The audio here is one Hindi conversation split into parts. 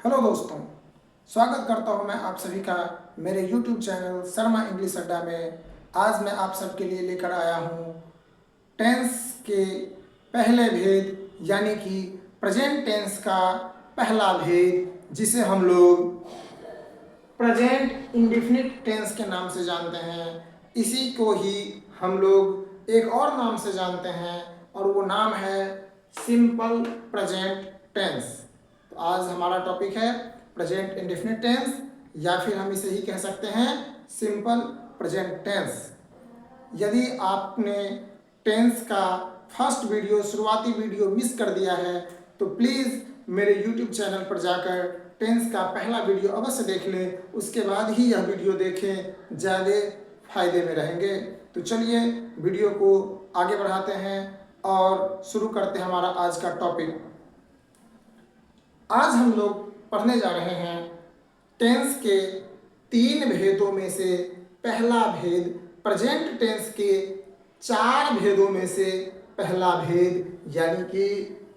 हेलो दोस्तों, स्वागत करता हूं मैं आप सभी का मेरे YouTube चैनल शर्मा इंग्लिश अड्डा में। आज मैं आप सबके लिए लेकर आया हूं टेंस के पहले भेद यानी कि प्रेजेंट टेंस का पहला भेद, जिसे हम लोग प्रेजेंट इंडेफिनिट टेंस के नाम से जानते हैं। इसी को ही हम लोग एक और नाम से जानते हैं और वो नाम है सिंपल प्रेजेंट टेंस। तो आज हमारा टॉपिक है प्रेजेंट इंडेफिनिट टेंस, या फिर हम इसे ही कह सकते हैं सिंपल प्रेजेंट टेंस। यदि आपने टेंस का फर्स्ट वीडियो, शुरुआती वीडियो मिस कर दिया है तो प्लीज़ मेरे यूट्यूब चैनल पर जाकर टेंस का पहला वीडियो अवश्य देख लें, उसके बाद ही यह वीडियो देखें, ज़्यादा फायदे में रहेंगे। तो चलिए वीडियो को आगे बढ़ाते हैं और शुरू करते हैं हमारा आज का टॉपिक। आज हम लोग पढ़ने जा रहे हैं टेंस के 3 भेदों में से पहला भेद, प्रेजेंट टेंस के 4 भेदों में से पहला भेद, यानी कि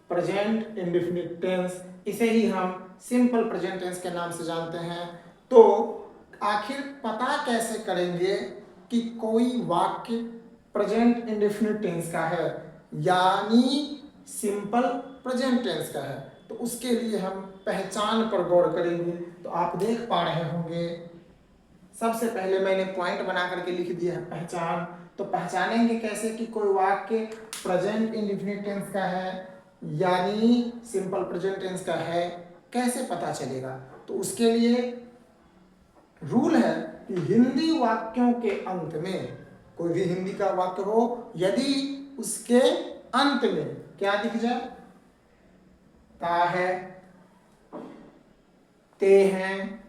प्रेजेंट इंडेफिनिट टेंस। इसे ही हम सिंपल प्रेजेंट टेंस के नाम से जानते हैं। तो आखिर पता कैसे करेंगे कि कोई वाक्य प्रेजेंट इंडेफिनिट टेंस का है यानी सिंपल प्रेजेंट टेंस का है? तो उसके लिए हम पहचान पर गौर करेंगे। तो आप देख पा रहे होंगे, सबसे पहले मैंने पॉइंट बना करके लिख दिया है पहचान। तो पहचानेंगे कैसे कि कोई वाक्य प्रेजेंट इंडेफिनिट टेंस का है यानी सिंपल प्रेजेंट टेंस का है, कैसे पता चलेगा? तो उसके लिए रूल है कि हिंदी वाक्यों के अंत में, कोई भी हिंदी का वाक्य हो, यदि उसके अंत में क्या दिख जाए? ता है, ते हैं,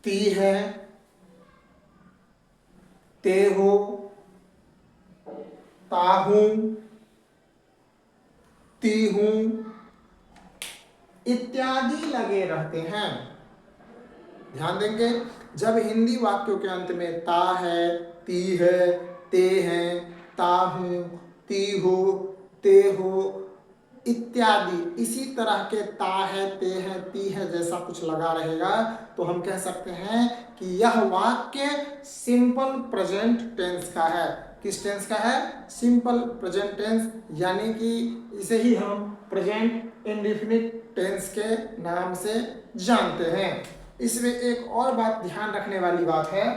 ती है, ते हो, ता हूं, ती हूं इत्यादि लगे रहते हैं। ध्यान देंगे, जब हिंदी वाक्यों के अंत में ता है, ती है, ते हैं, ता हूं, ती हो, ते हो इत्यादि इसी तरह के ता है, ते है, ती है जैसा कुछ लगा रहेगा, तो हम कह सकते हैं कि यह वाक्य सिंपल प्रेजेंट टेंस का है। किस टेंस का है? सिंपल प्रेजेंट टेंस, यानी कि इसे ही हम प्रेजेंट इंडेफिनिट टेंस के नाम से जानते हैं। इसमें एक और बात ध्यान रखने वाली बात है,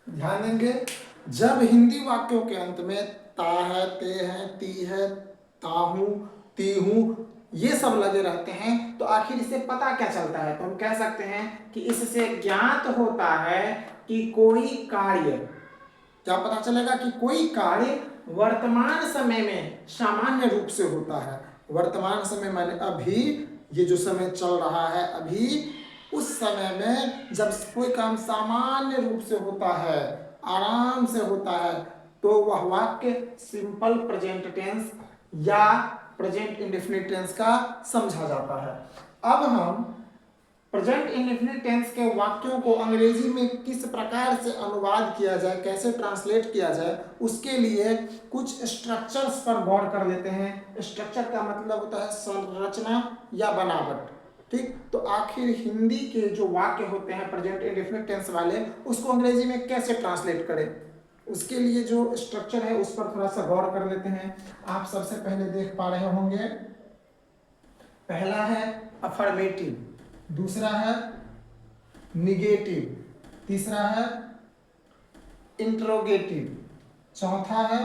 ध्यान देंगे, जब हिंदी वाक्यों के अंत में ता है, ते है, ती है, ता हूं, ती हूं ये सब लगे रहते हैं, तो आखिर इससे पता क्या चलता है? तो हम कह सकते हैं कि इससे ज्ञात होता है कि कोई कार्य, क्या पता चलेगा कि कोई कार्य वर्तमान समय में सामान्य रूप से होता है। वर्तमान समय माने अभी, ये जो समय चल रहा है अभी, उस समय में जब कोई काम सामान्य रूप से होता है, आराम से होता है, तो वह वाक्य सिंपल प्रेजेंट टेंस या प्रेजेंट इंडेफिनिट टेंस का समझा जाता है। अब हम प्रेजेंट इंडेफिनिट टेंस के वाक्यों को अंग्रेजी में किस प्रकार से अनुवाद किया जाए, कैसे ट्रांसलेट किया जाए, उसके लिए कुछ स्ट्रक्चर्स पर गौर कर लेते हैं। स्ट्रक्चर का मतलब होता है संरचना या बनावट। ठीक, तो आखिर हिंदी के जो वाक्य होते हैं प्रेजेंट इंडेफिनिट टेंस वाले, उसको अंग्रेजी में कैसे ट्रांसलेट करें, उसके लिए जो स्ट्रक्चर है उस पर थोड़ा सा गौर कर लेते हैं। आप सबसे पहले देख पा रहे होंगे, पहला है अफर्मेटिव, दूसरा है निगेटिव, तीसरा है इंट्रोगेटिव, चौथा है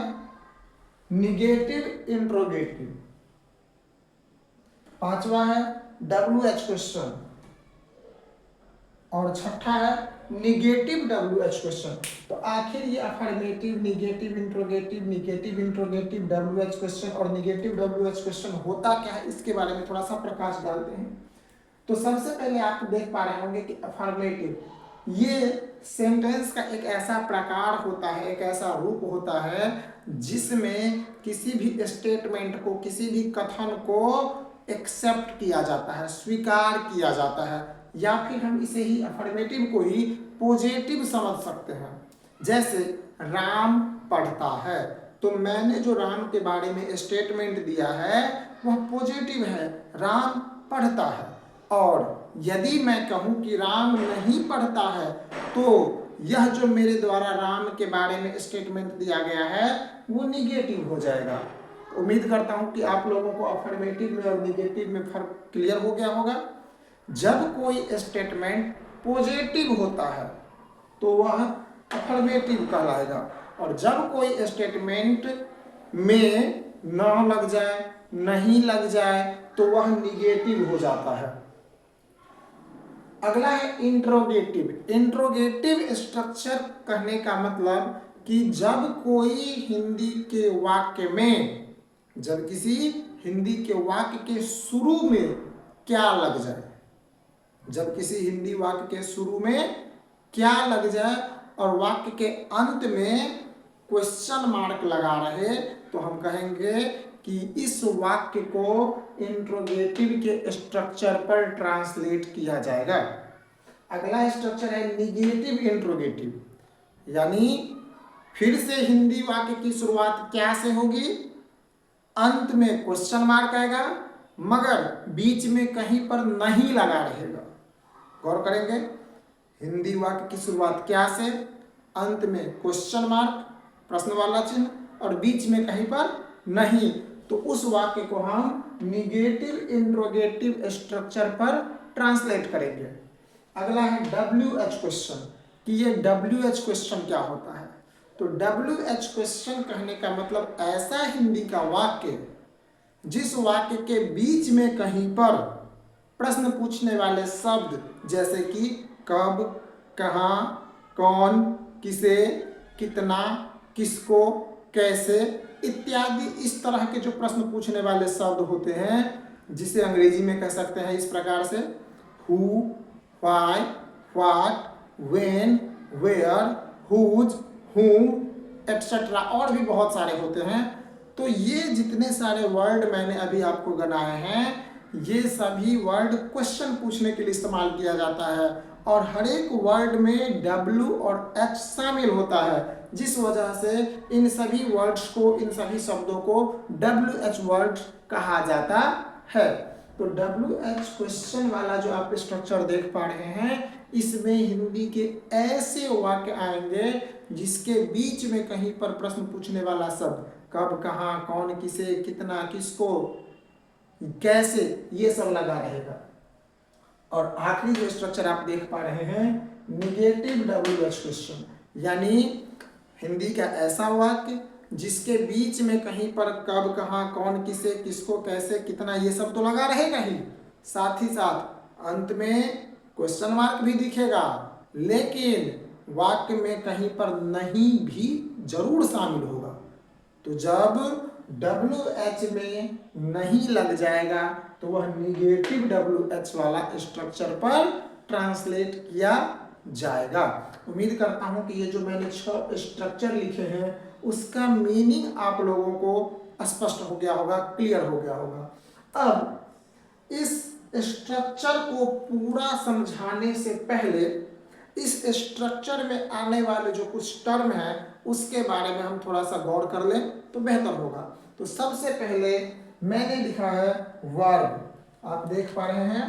निगेटिव इंट्रोगेटिव, पांचवा है WH क्वेश्चन, और छठा है निगेटिव WH क्वेश्चन। तो आखिर ये affirmative, negative interrogative, negative interrogative, WH question और निगेटिव WH क्वेश्चन होता क्या है, इसके बारे में थोड़ा सा प्रकाश डालते हैं। तो सबसे पहले आप देख पा रहे होंगे कि अफर्मेटिव ये सेंटेंस का एक ऐसा प्रकार होता है, एक ऐसा रूप होता है जिसमें किसी भी स्टेटमेंट को, किसी भी कथन को एक्सेप्ट किया जाता है, स्वीकार किया जाता है, या फिर हम इसे ही अफर्मेटिव को ही पॉजिटिव समझ सकते हैं। जैसे राम पढ़ता है, तो मैंने जो राम के बारे में स्टेटमेंट दिया है वह पॉजिटिव है, राम पढ़ता है। और यदि मैं कहूं कि राम नहीं पढ़ता है, तो यह जो मेरे द्वारा राम के बारे में स्टेटमेंट दिया गया है वो निगेटिव हो जाएगा। उम्मीद करता हूं कि आप लोगों को अफर्मेटिव में और निगेटिव में फर्क क्लियर हो गया होगा। जब कोई स्टेटमेंट पॉजिटिव होता है तो वह अफर्मेटिव कहलाएगा, और जब कोई स्टेटमेंट में न लग जाए, नहीं लग जाए, तो वह निगेटिव हो जाता है। अगला है इंट्रोगेटिव। इंट्रोगेटिव स्ट्रक्चर कहने का मतलब कि जब कोई हिंदी के वाक्य में, जब किसी हिंदी के वाक्य के शुरू में क्या लग जाए, जब किसी हिंदी वाक्य के शुरू में क्या लग जाए और वाक्य के अंत में क्वेश्चन मार्क लगा रहे, तो हम कहेंगे कि इस वाक्य को इंट्रोगेटिव के स्ट्रक्चर पर ट्रांसलेट किया जाएगा। अगला स्ट्रक्चर है निगेटिव इंट्रोगेटिव, यानी फिर से हिंदी वाक्य की शुरुआत क्या से होगी, अंत में क्वेश्चन मार्क आएगा, मगर बीच में कहीं पर नहीं लगा रहेगा। गौर करेंगे, हिंदी वाक्य की शुरुआत क्या से, अंत में क्वेश्चन मार्क, प्रश्न वाला चिन्ह, और बीच में कहीं पर नहीं, तो उस वाक्य को हम निगेटिव इंट्रोगेटिव स्ट्रक्चर पर ट्रांसलेट करेंगे। अगला है WH क्वेश्चन, कि ये WH क्वेश्चन क्या होता है। तो WH क्वेश्चन कहने का मतलब ऐसा हिंदी का वाक्य जिस वाक्य के बीच में कहीं पर प्रश्न पूछने वाले शब्द जैसे कि कब, कहाँ, कौन, किसे, कितना, किसको, कैसे इत्यादि इस तरह के जो प्रश्न पूछने वाले शब्द होते हैं, जिसे अंग्रेजी में कह सकते हैं इस प्रकार से who, why, what, when, where, whose, whom, etcetera, और भी बहुत सारे होते हैं। तो ये जितने सारे वर्ड मैंने अभी आपको गिनाए हैं, ये सभी वर्ड क्वेश्चन पूछने के लिए इस्तेमाल किया जाता है, और हर एक वर्ड में W और H शामिल होता है, जिस वजह से इन सभी वर्ड्स को, इन सभी शब्दों को WH वर्ड कहा जाता है। तो WH क्वेश्चन वाला जो आप स्ट्रक्चर देख पा रहे हैं, इसमें हिंदी के ऐसे वाक्य आएंगे जिसके बीच में कहीं पर प्रश्न पूछने वाला शब्द कब, कहाँ, कौन, किसे, कितना, किसको, कैसे, ये सब लगा रहेगा। और आखिरी जो स्ट्रक्चर आप देख पा रहे हैं निगेटिव WH क्वेश्चन, यानी हिंदी का ऐसा वाक्य जिसके बीच में कहीं पर कब, कहाँ, कौन, किसे, किसको, कैसे, कितना, ये सब तो लगा रहेगा ही, साथ ही साथ अंत में क्वेश्चन मार्क भी दिखेगा, लेकिन वाक्य में कहीं पर नहीं भी जरूर शामिल होगा। तो जब WH में नहीं लग जाएगा तो वह निगेटिव WH वाला स्ट्रक्चर पर ट्रांसलेट किया जाएगा। उम्मीद करता हूं कि ये जो मैंने 6 स्ट्रक्चर लिखे हैं उसका मीनिंग आप लोगों को स्पष्ट हो गया होगा, क्लियर हो गया होगा। अब इस स्ट्रक्चर को पूरा समझाने से पहले इस स्ट्रक्चर में आने वाले जो कुछ टर्म हैं उसके बारे में हम थोड़ा सा गौर कर लें तो बेहतर होगा। तो सबसे पहले मैंने लिखा है वर्ब, आप देख पा रहे हैं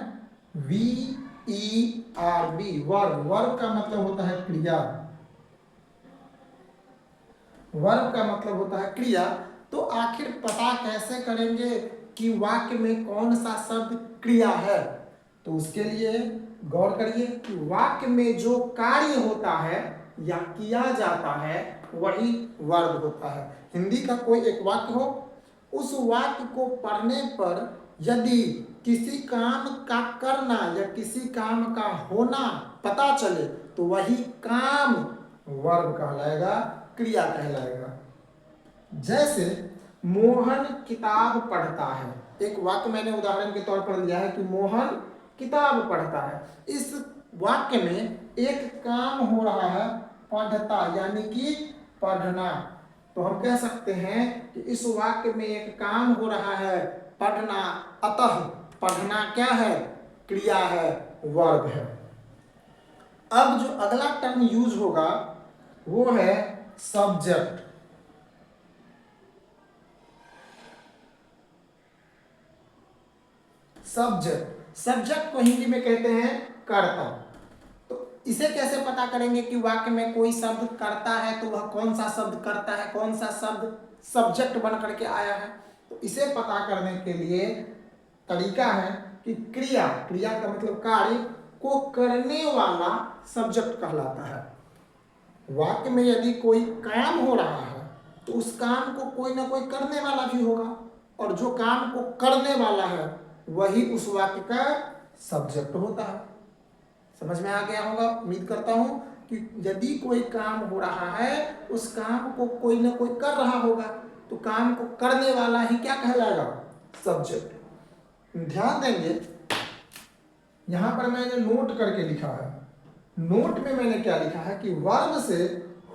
VERB, वर्ब। वर्ब का मतलब होता है क्रिया, वर्ब का मतलब होता है क्रिया। तो आखिर पता कैसे करेंगे कि वाक्य में कौन सा शब्द क्रिया है, तो उसके लिए गौर करिए कि वाक्य में जो कार्य होता है या किया जाता है वही वर्ब होता है। हिंदी का कोई एक वाक्य हो, उस वाक्य को पढ़ने पर यदि किसी काम का करना या किसी काम का होना पता चले तो वही काम वर्ब कहलाएगा, क्रिया कहलाएगा। जैसे मोहन किताब पढ़ता है, एक वाक्य मैंने उदाहरण के तौर पर लिया है कि मोहन किताब पढ़ता है। इस वाक्य में एक काम हो रहा है पढ़ता, यानी कि पढ़ना। तो हम कह सकते हैं कि इस वाक्य में एक काम हो रहा है पढ़ना, अतः पढ़ना क्या है, क्रिया है, वर्ब है। अब जो अगला टर्म यूज होगा वो है सब्जेक्ट। सब्जेक्ट को हिंदी में कहते हैं कर्ता। तो इसे कैसे पता करेंगे कि वाक्य में कोई शब्द कर्ता है तो वह कौन सा शब्द कर्ता है, कौन सा शब्द सब्जेक्ट बन करके आया है। तो इसे पता करने के लिए तरीका है कि क्रिया का मतलब कार्य को करने वाला सब्जेक्ट कहलाता है। वाक्य में यदि कोई काम हो रहा है तो उस काम को कोई ना कोई करने वाला भी होगा, और जो काम को करने वाला है वही उस वाक्य का सब्जेक्ट होता है। समझ में आ गया होगा, उम्मीद करता हूं कि यदि कोई काम हो रहा है उस काम को कोई ना कोई कर रहा होगा तो काम को करने वाला ही क्या कहलाएगा, सब्जेक्ट। ध्यान देंगे, यहां पर मैंने नोट करके लिखा है, नोट में मैंने क्या लिखा है कि वर्ब से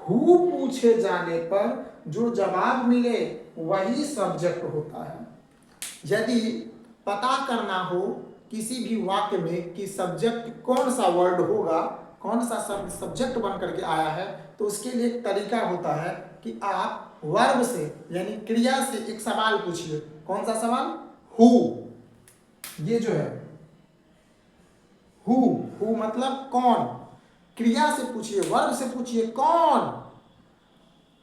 हु पूछे जाने पर जो जवाब मिले वही सब्जेक्ट होता है। यदि पता करना हो किसी भी वाक्य में कि सब्जेक्ट कौन सा वर्ड होगा, कौन सा शब्द सब्जेक्ट बन करके आया है, तो उसके लिए एक तरीका होता है कि आप वर्ब से यानी क्रिया से एक सवाल पूछिए। कौन सा सवाल, हु। ये जो है हु मतलब कौन, क्रिया से पूछिए, वर्ब से पूछिए कौन,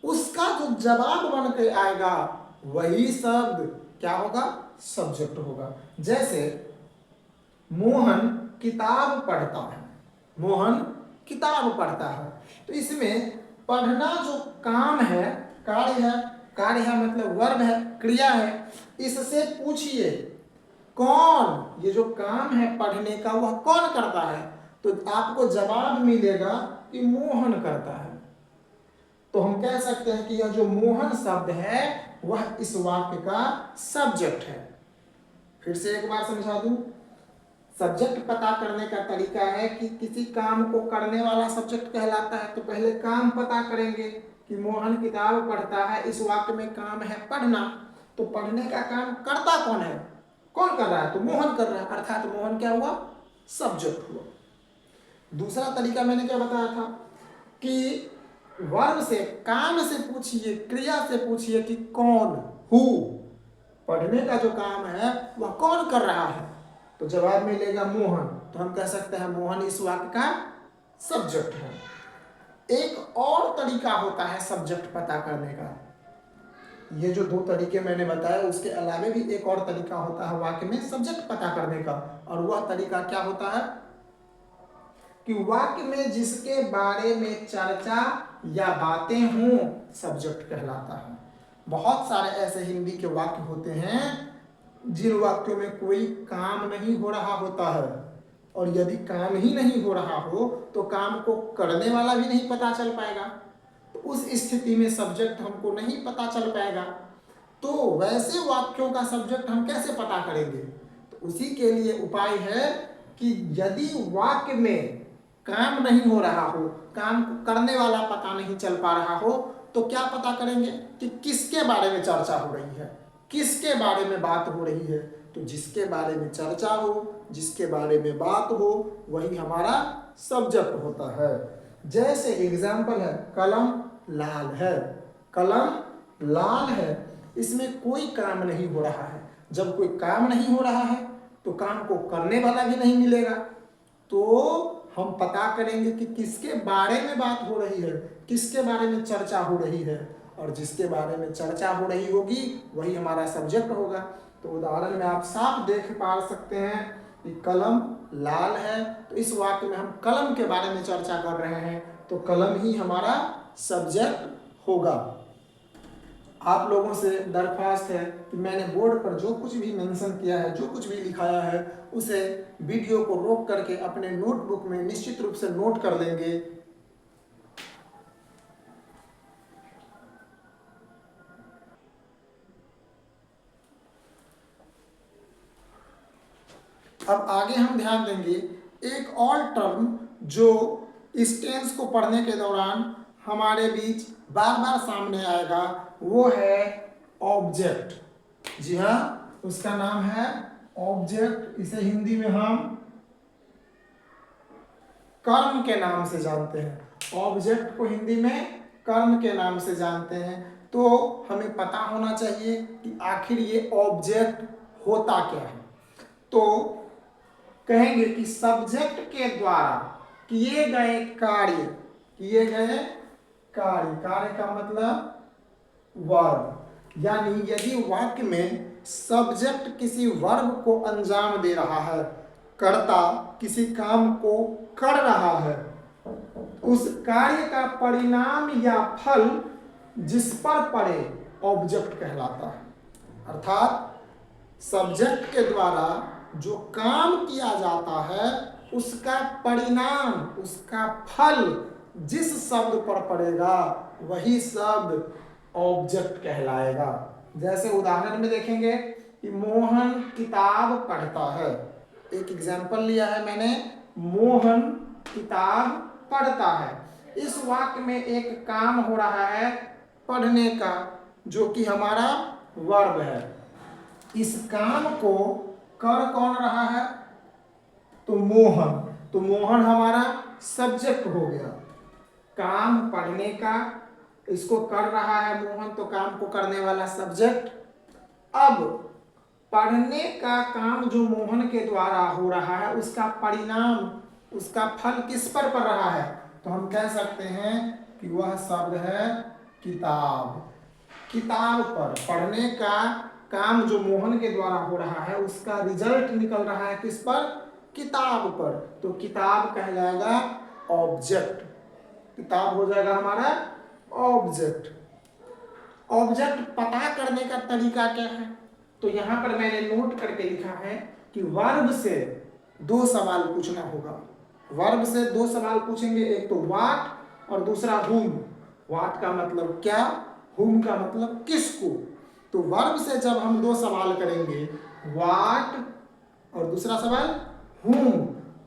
उसका जो जवाब बन के आएगा वही शब्द क्या होगा, सब्जेक्ट होगा। जैसे मोहन किताब पढ़ता है, मोहन किताब पढ़ता है, तो इसमें पढ़ना जो काम है, कार्य है मतलब वर्ब है, क्रिया है। इससे पूछिए कौन, ये जो काम है पढ़ने का वह कौन करता है, तो आपको जवाब मिलेगा कि मोहन करता है। तो हम कह सकते हैं कि यह जो मोहन शब्द है वह इस वाक्य का सब्जेक्ट है। फिर से एक बार समझा दूं, सब्जेक्ट पता करने का तरीका है कि किसी काम को करने वाला सब्जेक्ट कहलाता है। तो पहले काम पता करेंगे कि मोहन किताब पढ़ता है, इस वाक्य में काम है पढ़ना, तो पढ़ने का काम करता कौन है, कौन कर रहा है, तो मोहन कर रहा है, अर्थात मोहन क्या हुआ, सब्जेक्ट हुआ। दूसरा तरीका मैंने क्या बताया था कि वर्ब से, काम से पूछिए, क्रिया से पूछिए कि कौन, हु, पढ़ने का जो काम है वह कौन कर रहा है, तो जवाब मिलेगा मोहन। तो हम कह सकते हैं मोहन इस वाक्य का सब्जेक्ट है। एक और तरीका होता है सब्जेक्ट पता करने का। ये जो दो तरीके मैंने बताए उसके अलावा भी एक और तरीका होता है वाक्य में सब्जेक्ट पता करने का, और वह तरीका क्या होता है कि वाक्य में जिसके बारे में चर्चा या बातें हों सब्जेक्ट कहलाता है। बहुत सारे ऐसे हिंदी के वाक्य होते हैं जिन वाक्यों में कोई काम नहीं हो रहा होता है, और यदि काम ही नहीं हो रहा हो तो काम को करने वाला भी नहीं पता चल पाएगा, तो उस स्थिति में सब्जेक्ट हमको नहीं पता चल पाएगा। तो वैसे वाक्यों का सब्जेक्ट हम कैसे पता करेंगे, तो उसी के लिए उपाय है कि यदि वाक्य में काम नहीं हो रहा हो, काम करने वाला पता नहीं चल पा रहा हो, तो क्या पता करेंगे कि किसके बारे में चर्चा हो रही है, किसके बारे में बात हो रही है। तो जिसके बारे में चर्चा हो, जिसके बारे में बात हो, वही हमारा सब्जेक्ट होता है। जैसे एग्जाम्पल है कलम लाल है, कलम लाल है, इसमें कोई काम नहीं हो रहा है। जब कोई काम नहीं हो रहा है तो काम को करने वाला भी नहीं मिलेगा, तो हम पता करेंगे कि किसके बारे में बात हो रही है, किसके बारे में चर्चा हो रही है, और जिसके बारे में चर्चा हो रही होगी वही हमारा सब्जेक्ट होगा। तो उदाहरण में आप साफ देख पा सकते हैं कि कलम लाल है, तो इस वाक्य में हम कलम के बारे में चर्चा कर रहे हैं, तो कलम ही हमारा सब्जेक्ट होगा। आप लोगों से दरख्वास्त है कि मैंने बोर्ड पर जो कुछ भी मेंशन किया है, जो कुछ भी लिखाया है, उसे वीडियो को रोक करके अपने नोटबुक में निश्चित रूप से नोट कर लेंगे। अब आगे हम ध्यान देंगे एक और टर्म जो इस टेंस को पढ़ने के दौरान हमारे बीच बार बार सामने आएगा, वो है ऑब्जेक्ट। जी हाँ, उसका नाम है ऑब्जेक्ट। इसे हिंदी में हम कर्म के नाम से जानते हैं। ऑब्जेक्ट को हिंदी में कर्म के नाम से जानते हैं। तो हमें पता होना चाहिए कि आखिर ये ऑब्जेक्ट होता क्या है। तो कहेंगे कि सब्जेक्ट के द्वारा किए गए कार्य, किए गए कार्य, कार्य का मतलब वर्ब। यानी यदि वाक्य में सब्जेक्ट किसी वर्ब को अंजाम दे रहा है, कर्ता किसी काम को कर रहा है, उस कार्य का परिणाम या फल जिस पर पड़े ऑब्जेक्ट कहलाता है। अर्थात सब्जेक्ट के द्वारा जो काम किया जाता है उसका परिणाम, उसका फल जिस शब्द पर पड़ेगा वही शब्द ऑब्जेक्ट कहलाएगा। जैसे उदाहरण में देखेंगे कि मोहन किताब पढ़ता है। एक एग्जाम्पल लिया है मैंने, मोहन किताब पढ़ता है। इस वाक्य में एक काम हो रहा है पढ़ने का, जो कि हमारा वर्ब है। इस काम को कर कौन रहा है? तो मोहन। तो मोहन हमारा सब्जेक्ट हो गया। काम पढ़ने का, इसको कर रहा है मोहन, तो काम को करने वाला सब्जेक्ट। अब पढ़ने का काम जो मोहन के द्वारा हो रहा है, उसका परिणाम, उसका फल किस पर पड़ रहा है? तो हम कह सकते हैं कि वह शब्द है किताब। किताब पर, पढ़ने का काम जो मोहन के द्वारा हो रहा है उसका रिजल्ट निकल रहा है किस पर? किताब पर। तो किताब कहलाएगा ऑब्जेक्ट। किताब हो जाएगा हमारा ऑब्जेक्ट। ऑब्जेक्ट पता करने का तरीका क्या है? तो यहाँ पर मैंने नोट करके लिखा है कि वर्ब से 2 सवाल पूछना होगा। वर्ब से 2 सवाल पूछेंगे, एक तो व्हाट और दूसरा हुम। व्हाट का मतलब क्या, हुम का मतलब किसको। तो वर्ब से जब हम 2 सवाल करेंगे, व्हाट और दूसरा सवाल हुम,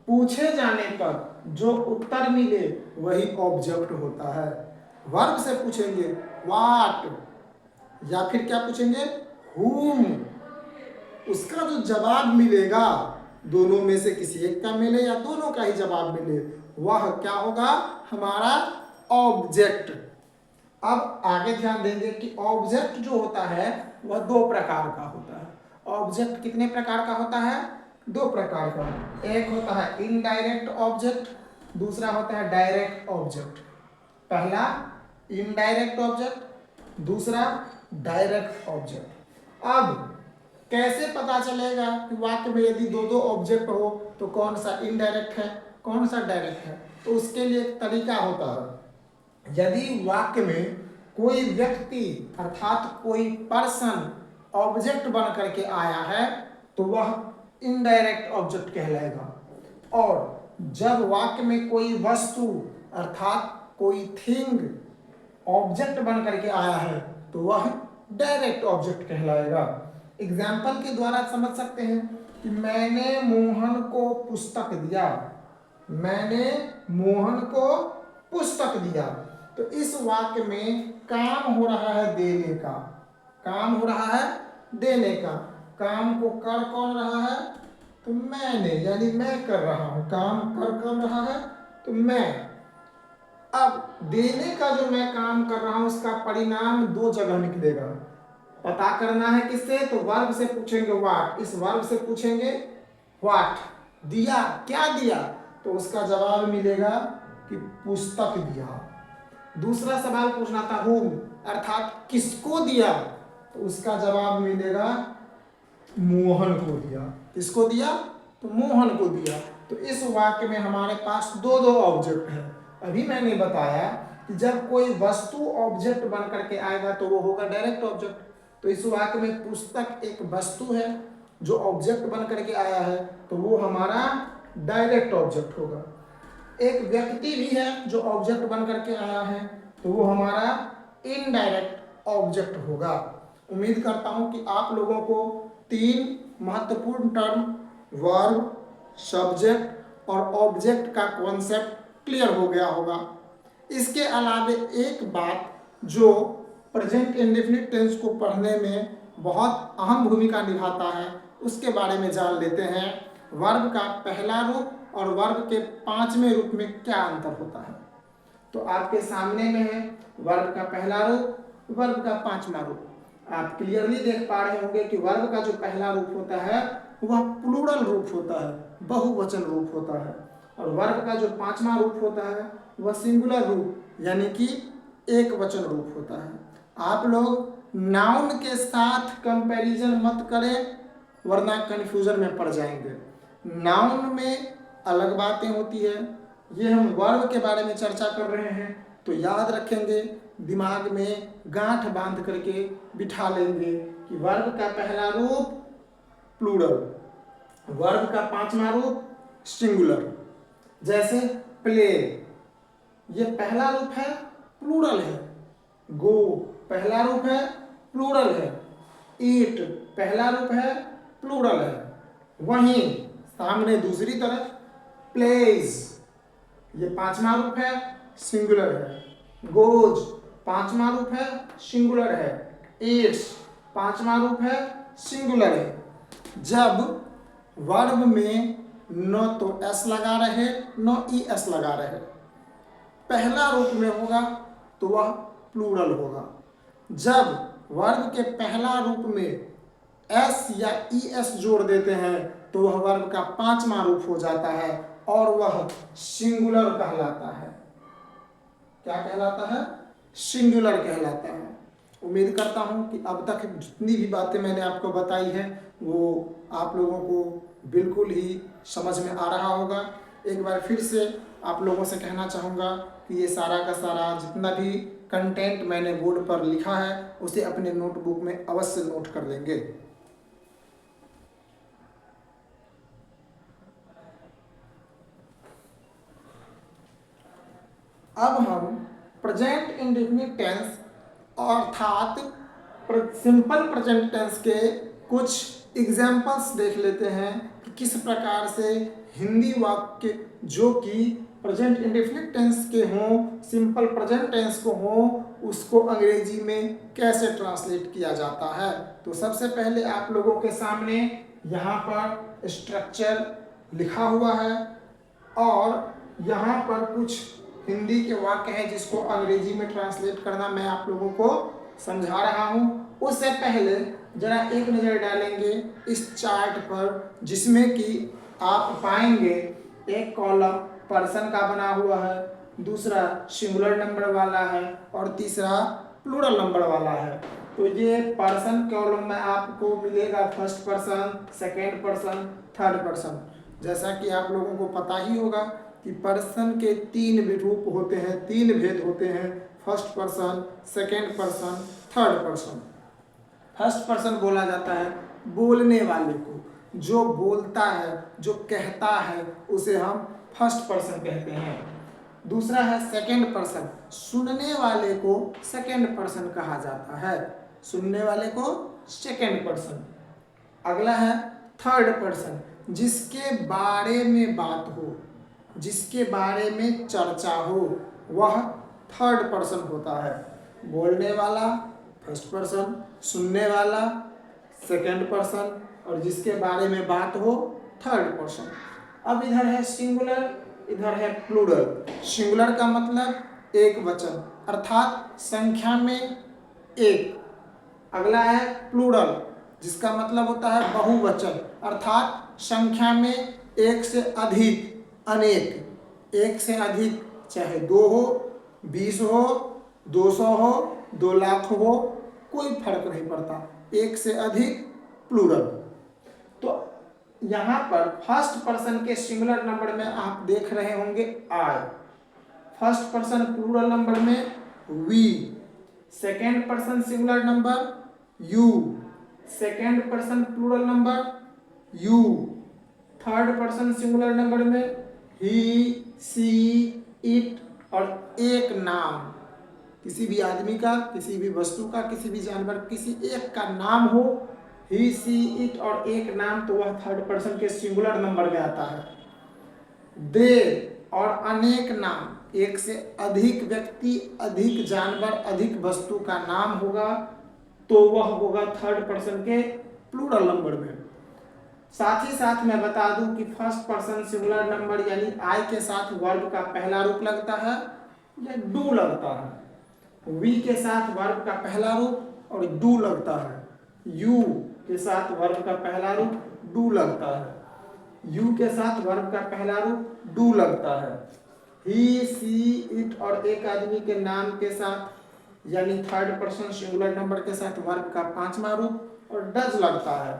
पूछे जाने पर जो उत्तर मिले वही ऑब्जेक्ट होता है। वर्ब से पूछेंगे व्हाट या फिर क्या पूछेंगे हुम, उसका जो जवाब मिलेगा, दोनों में से किसी एक का मिले या दोनों का ही जवाब मिले, वह क्या होगा? हमारा ऑब्जेक्ट। अब आगे ध्यान देंगे कि ऑब्जेक्ट जो होता है वह 2 प्रकार का होता है। ऑब्जेक्ट कितने प्रकार का होता है? 2 प्रकार का। एक होता है इनडायरेक्ट ऑब्जेक्ट, दूसरा होता है डायरेक्ट ऑब्जेक्ट। पहला इनडायरेक्ट ऑब्जेक्ट, दूसरा डायरेक्ट ऑब्जेक्ट। अब कैसे पता चलेगा कि वाक्य में यदि 2 ऑब्जेक्ट हो तो कौन सा इनडायरेक्ट है, कौन सा डायरेक्ट है? तो उसके लिए एक तरीका होता है। यदि वाक्य में कोई व्यक्ति अर्थात कोई पर्सन ऑब्जेक्ट बन करके आया है तो वह इनडायरेक्ट ऑब्जेक्ट कहलाएगा। और जब वाक्य में कोई वस्तु अर्थात कोई थिंग ऑब्जेक्ट बन करके आया है तो वह डायरेक्ट ऑब्जेक्ट कहलाएगा। एग्जाम्पल के द्वारा समझ सकते हैं कि मैंने मोहन को पुस्तक दिया। मैंने मोहन को पुस्तक दिया। तो इस वाक्य में काम हो रहा है देने का, काम हो रहा है देने का। काम को कर कौन रहा है? तो मैंने, यानी मैं कर रहा हूं। काम कर कौन रहा है? तो मैं। अब देने का जो मैं काम कर रहा हूं उसका परिणाम 2 जगह निकलेगा। पता करना है किससे? तो वर्ब से पूछेंगे व्हाट। इस वर्ब से पूछेंगे व्हाट, दिया, क्या दिया? तो उसका जवाब मिलेगा कि पुस्तक दिया। दूसरा सवाल पूछना था हुम, अर्थात किसको दिया? तो उसका जवाब मिलेगा मोहन को दिया। किसको दिया? तो मोहन को दिया। तो इस वाक्य में हमारे पास 2 ऑब्जेक्ट हैं। अभी मैंने बताया कि जब कोई वस्तु ऑब्जेक्ट बन करके आएगा तो वो होगा डायरेक्ट ऑब्जेक्ट। तो इस वाक्य में पुस्तक एक वस्तु है जो ऑब्जेक्ट बन करके आया है, तो वो हमारा डायरेक्ट ऑब्जेक्ट होगा। एक व्यक्ति भी है जो ऑब्जेक्ट बन करके आया है, तो वो हमारा इनडायरेक्ट ऑब्जेक्ट होगा। उम्मीद करता हूं कि आप लोगों को 3 महत्वपूर्ण टर्म वर्ब, सब्जेक्ट और ऑब्जेक्ट का कॉन्सेप्ट क्लियर हो गया होगा। इसके अलावे एक बात जो प्रेजेंट इंडेफिनिट टेंस को पढ़ने में बहुत अहम भूमिका निभाता है, उसके बारे में जान लेते हैं। वर्ब का पहला रूप और वर्ब के 5वें रूप में क्या अंतर होता है। तो आपके सामने में है वर्ब का पहला रूप, वर्ब का 5वां रूप। आप क्लियरली देख पा रहे होंगे कि वर्ब का जो पहला रूप होता है वह प्लूरल रूप होता है, बहुवचन रूप होता है, और वर्ब का जो 5वां रूप होता है वह सिंगुलर रूप यानी कि एक वचन रूप होता है। आप लोग नाउन के साथ कंपैरिजन मत करें वरना कंफ्यूजन में पड़ जाएंगे। नाउन में अलग बातें होती है, ये हम वर्ब के बारे में चर्चा कर रहे हैं, तो याद रखेंगे, दिमाग में गांठ बांध करके बिठा लेंगे कि वर्ब का पहला रूप प्लूरल, वर्ब का 5वां रूप सिंगुलर। जैसे प्ले, ये पहला रूप है प्लूरल है। गो पहला रूप है प्लूरल है। ईट पहला रूप है प्लूरल है। वहीं सामने दूसरी तरफ प्लेज, ये 5वां रूप है सिंगुलर है। गोज 5वां रूप है सिंगुलर है। ईट्स 5वां रूप है सिंगुलर है। जब वर्ब में न तो एस लगा रहे न ई एस लगा रहे, पहला रूप में होगा तो वह प्लूरल होगा। जब वर्ब के पहला रूप में एस या ई एस जोड़ देते हैं तो वह वर्ब का 5वां रूप हो जाता है और वह सिंगुलर कहलाता है। क्या कहलाता है? सिंगुलर कहलाता है। उम्मीद करता हूं कि अब तक जितनी भी बातें मैंने आपको बताई है वो आप लोगों को बिल्कुल ही समझ में आ रहा होगा। एक बार फिर से आप लोगों से कहना चाहूँगा कि ये सारा का सारा जितना भी कंटेंट मैंने बोर्ड पर लिखा है उसे अपने नोटबुक में अवश्य नोट कर लेंगे। अब हम प्रेजेंट इंडेफिनिट टेंस अर्थात सिंपल प्रेजेंट टेंस के कुछ एग्जाम्पल्स देख लेते हैं कि किस प्रकार से हिंदी वाक्य जो कि प्रेजेंट इंडेफिनिट टेंस के हों, सिंपल प्रेजेंट टेंस को हों, उसको अंग्रेजी में कैसे ट्रांसलेट किया जाता है। तो सबसे पहले आप लोगों के सामने यहाँ पर स्ट्रक्चर लिखा हुआ है और यहाँ पर कुछ हिंदी के वाक्य हैं जिसको अंग्रेजी में ट्रांसलेट करना मैं आप लोगों को समझा रहा हूँ। उससे पहले जरा एक नज़र डालेंगे इस चार्ट पर जिसमें कि आप पाएंगे एक कॉलम पर्सन का बना हुआ है, दूसरा सिंगुलर नंबर वाला है और तीसरा प्लूरल नंबर वाला है। तो ये पर्सन कॉलम में आपको मिलेगा first person, second person, third person. जैसा कि आप लोगों को पता ही होगा कि पर्सन के 3 रूप होते हैं, 3 भेद होते हैं, first person, second person, third person. First person बोला जाता है बोलने वाले को, जो बोलता है, जो कहता है उसे हम फर्स्ट पर्सन कहते हैं। दूसरा है सेकेंड पर्सन, सुनने वाले को सेकेंड पर्सन कहा जाता है, सुनने वाले को सेकेंड पर्सन। अगला है थर्ड पर्सन, जिसके बारे में बात हो, जिसके बारे में चर्चा हो, वह थर्ड पर्सन होता है। बोलने वाला फर्स्ट पर्सन, सुनने वाला सेकेंड पर्सन और जिसके बारे में बात हो थर्ड पर्सन। अब इधर है सिंगुलर, इधर है प्लूरल। सिंगुलर का मतलब एक वचन अर्थात संख्या में एक। अगला है प्लूरल जिसका मतलब होता है बहुवचन अर्थात संख्या में एक से अधिक, अनेक, एक से अधिक, चाहे 2 हो, 20 हो, 200 हो, 2 लाख हो, कोई फर्क नहीं पड़ता, एक से अधिक प्लूरल। तो यहाँ पर फर्स्ट पर्सन के सिंगुलर नंबर में आप देख रहे होंगे I. First person plural number में we, second person singular number you, second person plural number you, third person singular number में ही, सी, इट और एक नाम, किसी भी आदमी का, किसी भी वस्तु का, किसी भी जानवर, किसी एक का नाम हो, ही, सी, इट और एक नाम, तो वह थर्ड पर्सन के सिंगुलर नंबर में आता है। दे और अनेक नाम, एक से अधिक व्यक्ति, अधिक जानवर, अधिक वस्तु का नाम होगा तो वह होगा थर्ड पर्सन के प्लूरल नंबर में। साथ ही साथ मैं बता दूं कि फर्स्ट पर्सन सिंगुलर नंबर यानी आई के साथ वर्ब का पहला रूप लगता है या डू लगता है, वी के साथ वर्ब का पहला रूप और डू लगता है, यू के साथ वर्ब का पहला रूप डू लगता है, यू के साथ वर्ब का पहला रूप डू लगता है, ही, सी, इट और एक आदमी के नाम के साथ यानी थर्ड पर्सन सिंगुलर नंबर के साथ वर्ब का पांचवा रूप और डज लगता है।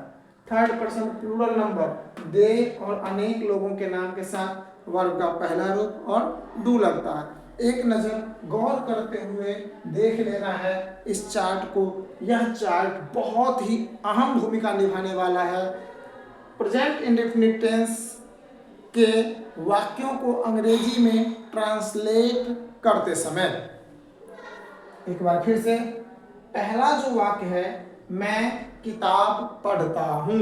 थर्ड पर्सन प्लूरल नंबर दे और अनेक लोगों के नाम के साथ वर्ब का पहला रूप और डू लगता है। एक नज़र गौर करते हुए देख लेना है इस चार्ट को। यह चार्ट बहुत ही अहम भूमिका निभाने वाला है प्रेजेंट इंडेफिनिट टेंस के वाक्यों को अंग्रेजी में ट्रांसलेट करते समय। एक बार फिर से, पहला जो वाक्य है, मैं किताब पढ़ता हूँ।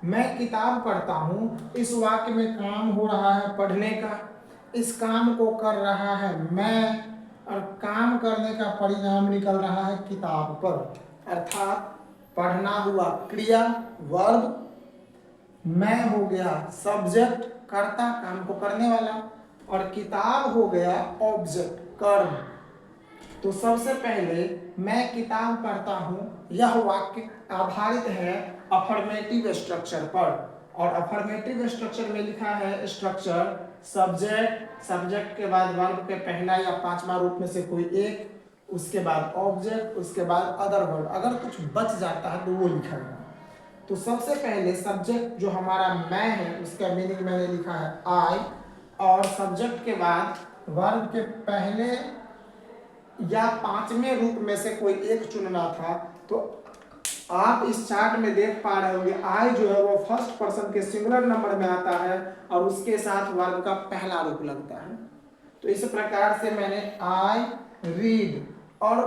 मैं किताब पढ़ता हूँ, इस वाक्य में काम हो रहा है पढ़ने का, इस काम को कर रहा है मैं, और काम करने का परिणाम निकल रहा है किताब पर, अर्थात पढ़ना हुआ क्रिया वर्ब, मैं हो गया सब्जेक्ट कर्ता काम को करने वाला, और किताब हो गया ऑब्जेक्ट कर्म। तो सबसे पहले मैं किताब पढ़ता हूँ, यह वाक्य आधारित है अफर्मेटिव स्ट्रक्चर पर, और अफर्मेटिव स्ट्रक्चर में लिखा है स्ट्रक्चर सब्जेक्ट, सब्जेक्ट के बाद वर्ब के पहला या पांचवा रूप में से कोई एक, उसके बाद ऑब्जेक्ट, उसके बाद अदर वर्ड, अगर कुछ बच जाता है तो वो लिखा है। तो सबसे पहले सब्जेक्ट जो हमारा मैं है उसका मीनिंग मैंने लिखा है आई, और सब्जेक्ट के बाद वर्ब के पहले या पांचवें रूप में से कोई एक चुनना था। तो आप इस चार्ट में देख पा रहे होंगे आई जो है वो फर्स्ट पर्सन के सिंगुलर नंबर में आता है और उसके साथ वर्ब का पहला रूप लगता है। तो इस प्रकार से मैंने आई रीड और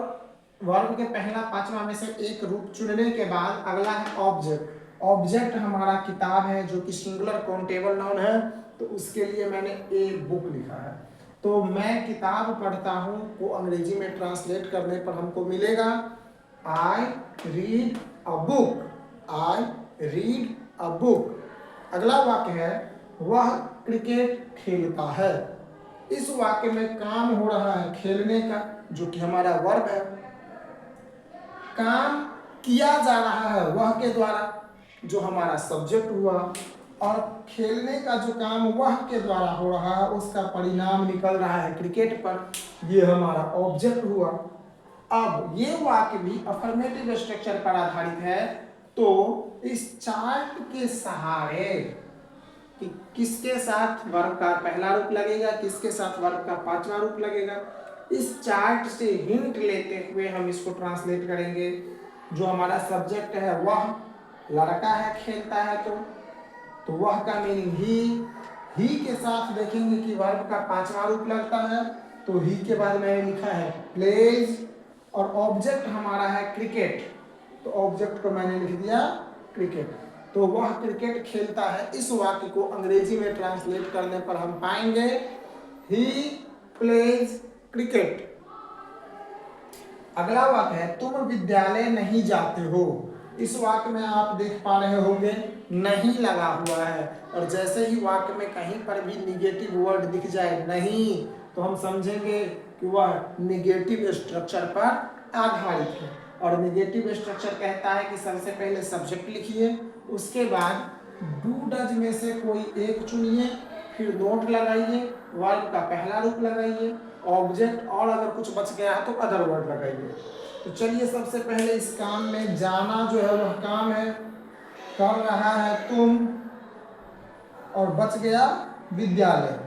वर्ब के पहला पांचवा में से एक रूप चुनने के बाद अगला है ऑब्जेक्ट। ऑब्जेक्ट हमारा किताब है जो कि सिंगुलर काउंटेबल नाउन है, तो उसके लिए मैंने ए बुक लिखा है। तो मैं किताब पढ़ता हूँ को अंग्रेजी में ट्रांसलेट करने पर हमको मिलेगा I read a book, I read a book. अगला वाक्य है वह क्रिकेट खेलता है। इस वाक्य में काम हो रहा है खेलने का, जो कि हमारा वर्ब है। काम किया जा रहा है वह के द्वारा, जो हमारा सब्जेक्ट हुआ, और खेलने का जो काम वह के द्वारा हो रहा है उसका परिणाम निकल रहा है क्रिकेट पर, ये हमारा ऑब्जेक्ट हुआ। अब ये वाक्य भी अफर्मेटिव स्ट्रक्चर पर आधारित है, तो इस चार्ट के सहारे कि किसके साथ वर्ब का पहला रूप लगेगा, किसके साथ वर्ब का पांचवा रूप लगेगा, इस चार्ट से हिंट लेते हुए हम इसको ट्रांसलेट करेंगे। जो हमारा सब्जेक्ट है वह लड़का है, खेलता है, तो वह का मीनिंग ही के साथ देखेंगे कि वर्ब का पांचवा रूप लगता है, तो ही के बाद मैंने लिखा है प्लेज, और ऑब्जेक्ट हमारा है क्रिकेट, तो ऑब्जेक्ट को मैंने लिख दिया क्रिकेट। तो वह क्रिकेट खेलता है, इस वाक्य को अंग्रेजी में ट्रांसलेट करने पर हम पाएंगे ही प्लेज क्रिकेट। अगला वाक्य है तुम विद्यालय नहीं जाते हो। इस वाक्य में आप देख पा रहे होंगे नहीं लगा हुआ है, और जैसे ही वाक्य में कहीं पर भी निगेटिव वर्ड दिख जाए नहीं, तो हम समझेंगे कि वह निगेटिव स्ट्रक्चर पर आधारित है। और निगेटिव स्ट्रक्चर कहता है कि सबसे पहले सब्जेक्ट लिखिए, उसके बाद डू डज में से कोई एक चुनिए, फिर नोट लगाइए, वर्ब का पहला रूप लगाइए, ऑब्जेक्ट, और अगर कुछ बच गया है तो अदर वर्ड लगाइए। तो चलिए सबसे पहले इस काम में जाना जो है वह काम है, कर रहा है तुम, और बच गया विद्यालय।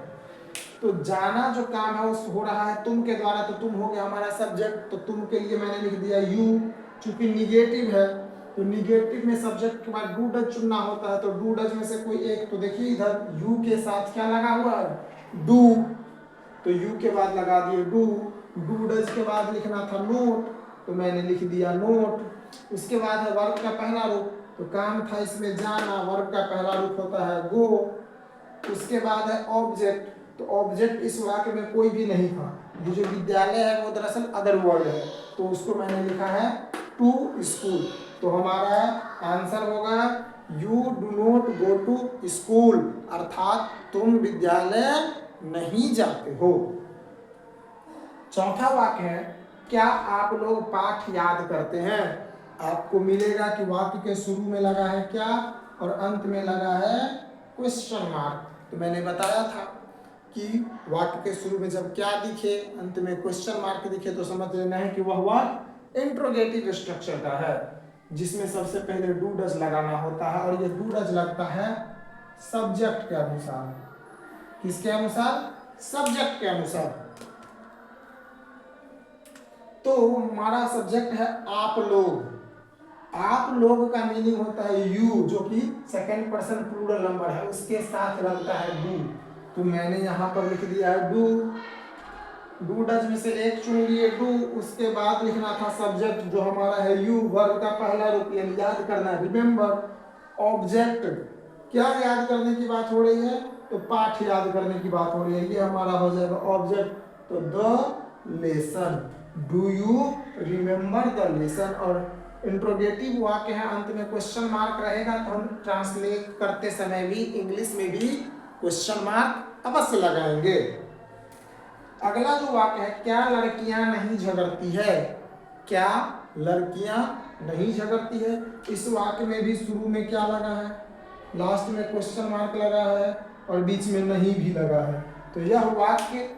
तो जाना जो काम है वो हो रहा है तुम के द्वारा, तो तुम हो गया हमारा सब्जेक्ट। तो तुम के लिए मैंने लिख दिया यू, चूंकि निगेटिव है तो निगेटिव में सब्जेक्ट के बाद डू डज चुनना होता है। तो डू डज में से कोई एक, तो देखिए इधर यू के साथ क्या लगा हुआ है, डू, तो यू के बाद लगा दिए डू। डू डज के बाद लिखना था नोट, तो मैंने लिख दिया नोट। उसके बाद है वर्ब का पहला रूप, तो काम था इसमें जाना, वर्ब का पहला रूप होता है गो। उसके बाद है ऑब्जेक्ट, तो ऑब्जेक्ट इस वाक्य में कोई भी नहीं था, ये जो विद्यालय है वो दरअसल अदर वर्ड है, तो उसको मैंने लिखा है टू स्कूल। तो हमारा आंसर होगा you do not go to school, अर्थात तुम विद्यालय नहीं जाते हो। चौथा वाक्य है क्या आप लोग पाठ याद करते हैं। आपको मिलेगा कि वाक्य के शुरू में लगा है क्या और अंत में लगा है क्वेश्चन मार्क। तो मैंने बताया था कि वाक्य के शुरू में जब क्या दिखे, अंत में क्वेश्चन मार्क दिखे, तो समझ लेना है कि वह वाक्य इंट्रोगेटिव स्ट्रक्चर का है, जिसमें सबसे पहले डू डज लगाना होता है, और ये डू डज लगता है सब्जेक्ट के अनुसार। किसके अनुसार, सब्जेक्ट के अनुसार। तो हमारा सब्जेक्ट है आप लोग। आप लोग का मीनिंग होता है यू, जो कि सेकंड पर्सन प्लूरल नंबर है, उसके साथ लगता है डू। तो मैंने यहाँ पर लिख दिया है डू। डू डज में से एक चुन लिए डू, उसके बाद लिखना था सब्जेक्ट जो हमारा है यू, वर्ब का पहला रूप याद करना है रिमेम्बर। ऑब्जेक्ट क्या याद करने की बात हो रही है, तो पाठ याद करने की बात हो रही है, ये हमारा हो जाएगा ऑब्जेक्ट। तो the lesson, do you remember the lesson. और इंट्रोगेटिव वाक्य है, अंत में क्वेश्चन मार्क रहेगा, तो हम ट्रांसलेट करते समय भी इंग्लिश में भी क्वेश्चन मार्क अवश्य लगाएंगे। अगला जो वाक्य है क्या लड़कियां नहीं झगड़ती है। क्या लड़कियां नहीं झगड़ती है, इस वाक्य में भी शुरू में क्या लगा है, लास्ट में क्वेश्चन मार्क लगा है और बीच में नहीं भी लगा है। तो यह वाक्य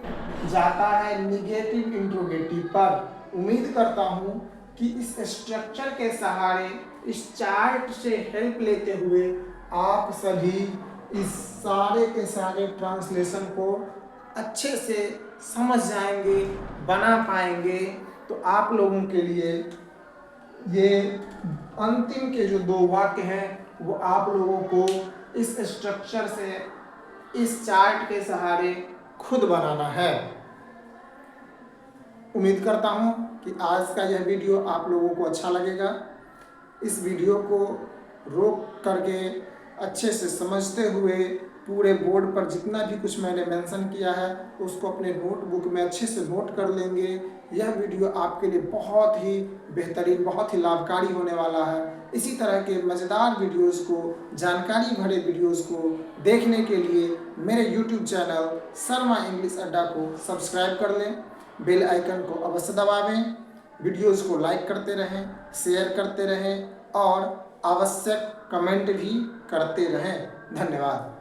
जाता है निगेटिव इंट्रोगेटिव पर। उम्मीद करता हूं कि इस स्ट्रक्चर के सहारे, इस चार्ट से हेल्प लेते हुए आप सभी इस सारे के सारे ट्रांसलेशन को अच्छे से समझ जाएंगे, बना पाएंगे। तो आप लोगों के लिए ये अंतिम के जो दो वाक्य हैं वो आप लोगों को इस स्ट्रक्चर से, इस चार्ट के सहारे खुद बनाना है। उम्मीद करता हूं कि आज का यह वीडियो आप लोगों को अच्छा लगेगा। इस वीडियो को रोक करके अच्छे से समझते हुए पूरे बोर्ड पर जितना भी कुछ मैंने मेंशन किया है उसको अपने नोटबुक में अच्छे से नोट कर लेंगे। यह वीडियो आपके लिए बहुत ही बेहतरीन, बहुत ही लाभकारी होने वाला है। इसी तरह के मज़ेदार वीडियोस को, जानकारी भरे वीडियोस को देखने के लिए मेरे YouTube चैनल शर्मा इंग्लिश अड्डा को सब्सक्राइब कर लें, बेल आइकन को अवश्य दबावें, वीडियोस को लाइक करते रहें, शेयर करते रहें और आवश्यक कमेंट भी करते रहें। धन्यवाद।